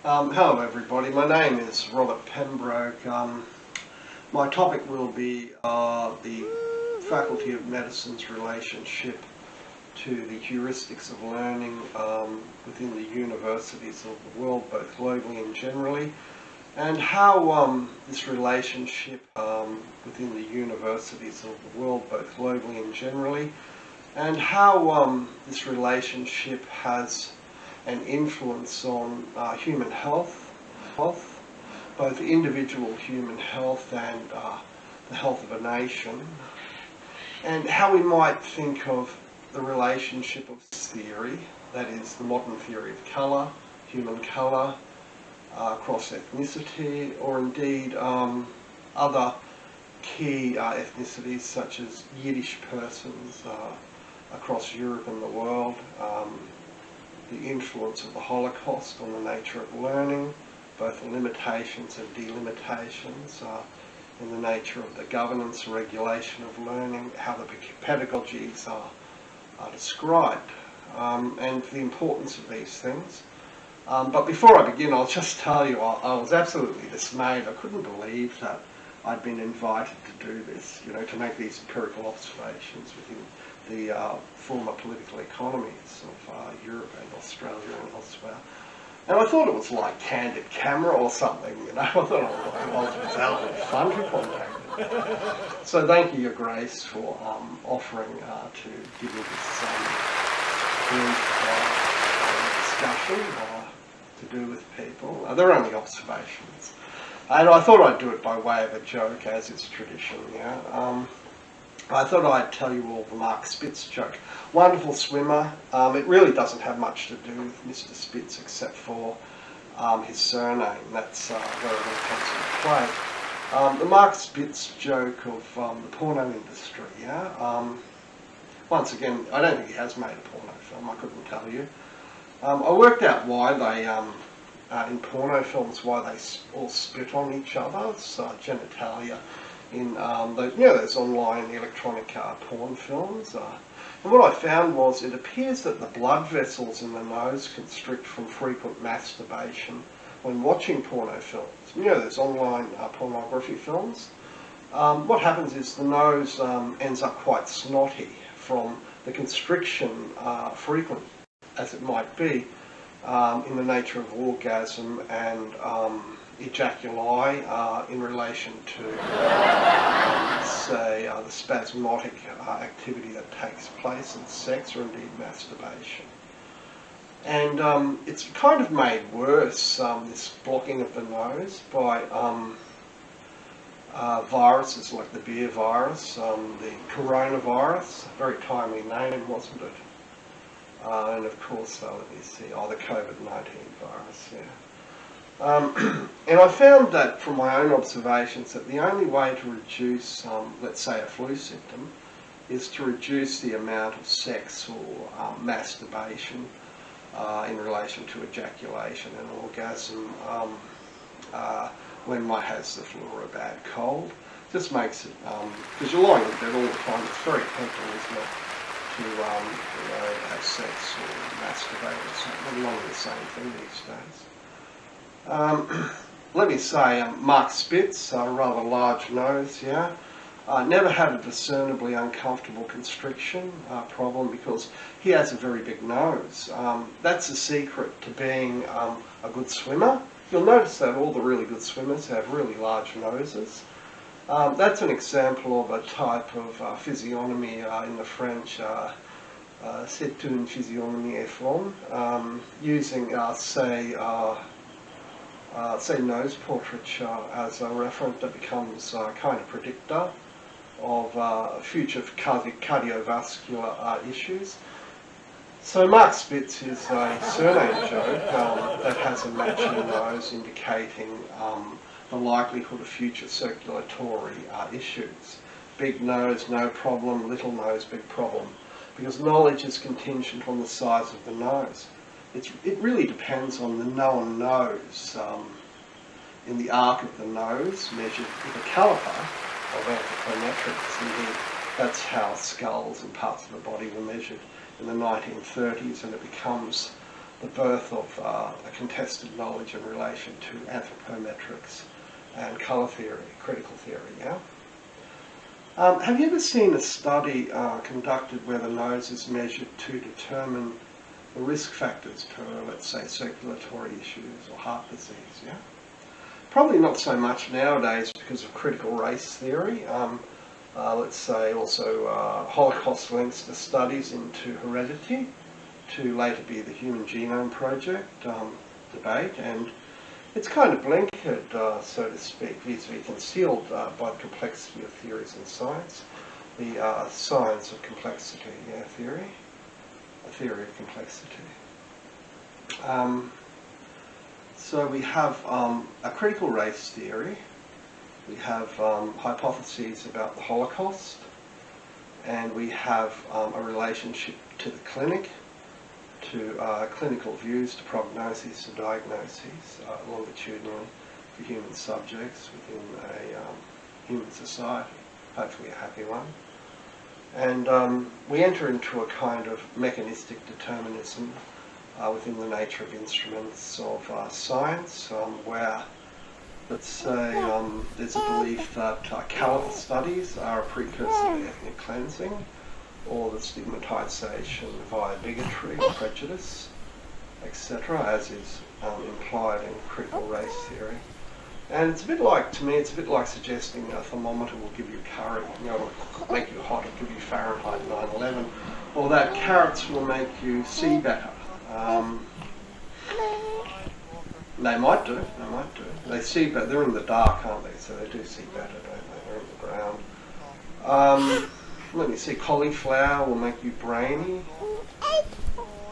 Hello everybody, my name is Robert Pembroke. My topic will be the Faculty of Medicine's relationship to the heuristics of learning within the universities of the world, both globally and generally, and how this relationship within the universities of the world, both globally and generally, and how this relationship has an influence on human health, both individual human health and the health of a nation, and how we might think of the relationship of theory, that is the modern theory of colour, human colour, across ethnicity, or indeed other key ethnicities such as Yiddish persons across Europe and the world, the influence of the Holocaust on the nature of learning, both the limitations and delimitations in the nature of the governance and regulation of learning, how the pedagogies are described, and the importance of these things. But before I begin, I'll just tell you, I was absolutely dismayed. I couldn't believe that I'd been invited to do this, to make these empirical observations within the former political economies of Europe and Australia and elsewhere. And I thought it was like candid camera or something, I thought I was out of fun to contact. So thank you, Your Grace, for offering to give me this brief discussion to do with people. They're only observations. And I thought I'd do it by way of a joke, as is tradition, I thought I'd tell you all the Mark Spitz joke. Wonderful swimmer. It really doesn't have much to do with Mr. Spitz except for his surname. That's where it all comes into play. The Mark Spitz joke of the porno industry, once again, I don't think he has made a porno film, I couldn't tell you. I worked out why they, in porno films, why they all spit on each other's genitalia in those online electronic porn films. And what I found was it appears that the blood vessels in the nose constrict from frequent masturbation when watching porno films. Those online pornography films. What happens is the nose ends up quite snotty from the constriction, frequent as it might be, in the nature of orgasm and ejaculi in relation to, say, the spasmodic activity that takes place in sex or indeed masturbation. And it's kind of made worse, this blocking of the nose, by viruses like the beer virus, the coronavirus, very timely name, wasn't it? And of course, let me see, the COVID-19 virus, and I found that from my own observations that the only way to reduce, let's say, a flu symptom is to reduce the amount of sex or masturbation in relation to ejaculation and orgasm when one has the flu or a bad cold. Just makes it, because you're lying in bed all the time, it's very tempting, isn't it, to have sex or masturbate or something. Not the same thing these days. Let me say, Mark Spitz, a rather large nose, never had a discernibly uncomfortable constriction problem because he has a very big nose. That's the secret to being a good swimmer. You'll notice that all the really good swimmers have really large noses. That's an example of a type of physiognomy in the French, c'est une physionomie effronte, using, say nose portraiture as a referent that becomes a kind of predictor of future cardiovascular issues. So Mark Spitz is a surname joke that has a matching nose indicating the likelihood of future circulatory issues. Big nose, no problem. Little nose, big problem. Because knowledge is contingent on the size of the nose. It really depends on the known nose. In the arc of the nose, measured with a caliper of anthropometrics. Indeed, that's how skulls and parts of the body were measured in the 1930s, and it becomes the birth of a contested knowledge in relation to anthropometrics and colour theory, critical theory, yeah? Have you ever seen a study conducted where the nose is measured to determine the risk factors for, let's say, circulatory issues or heart disease, yeah? Probably not so much nowadays because of critical race theory. Let's say also Holocaust links to studies into heredity, to later be the Human Genome Project debate, and it's kind of blinkered, so to speak, vis-a-vis concealed by the complexity of theories in science, the science of complexity, yeah, theory, a theory of complexity. So we have a critical race theory, we have hypotheses about the Holocaust, and we have a relationship to the clinic, to clinical views, to prognoses, to diagnoses, longitudinally for human subjects within a human society, hopefully a happy one. And we enter into a kind of mechanistic determinism within the nature of instruments of science, where, let's say, there's a belief that caliber studies are a precursor to ethnic cleansing, or the stigmatisation via bigotry or prejudice, etc., as is implied in critical race theory. And it's a bit like, to me, it's a bit like suggesting a thermometer will give you curry, you know, it'll make you hot, it'll give you Fahrenheit 911, or that carrots will make you see better. They might do. They see better. They're in the dark, aren't they? So they do see better, don't they? They're in the ground. Let me see. Cauliflower will make you brainy.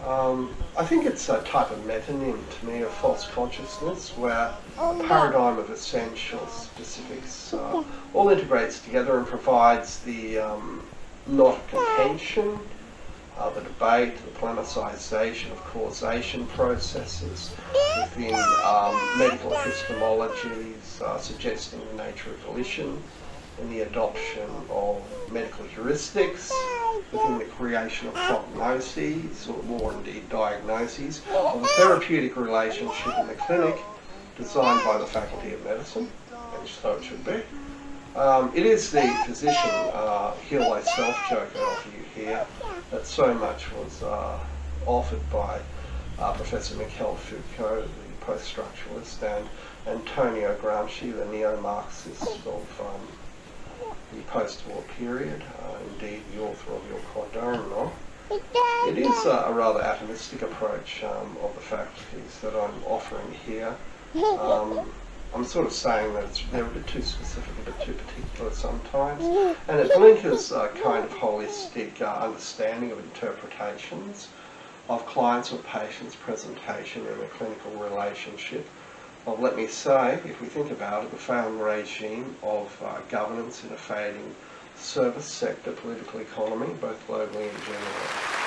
I think it's a type of metonym to me, of false consciousness, where a paradigm of essential specifics all integrates together and provides the knot of contention, the debate, the polemicization of causation processes within medical epistemologies, suggesting the nature of volition, and the adoption of medical heuristics within the creation of prognoses, or indeed diagnoses, of a therapeutic relationship in the clinic designed by the Faculty of Medicine, and so it should be. It is the physician heal thyself joke I offer you here that so much was offered by Professor Michel Foucault, the post-structuralist, and Antonio Gramsci, the neo-Marxist of the post-war period, indeed the author of Il Quaderno. It is a rather atomistic approach of the faculties that I'm offering here. I'm sort of saying that they're a bit too specific, a bit too particular sometimes, and it blinkers a kind of holistic understanding of interpretations of clients' or patients' presentation in a clinical relationship. Well, let me say, if we think about it, the failing regime of governance in a fading service sector political economy, both globally and generally.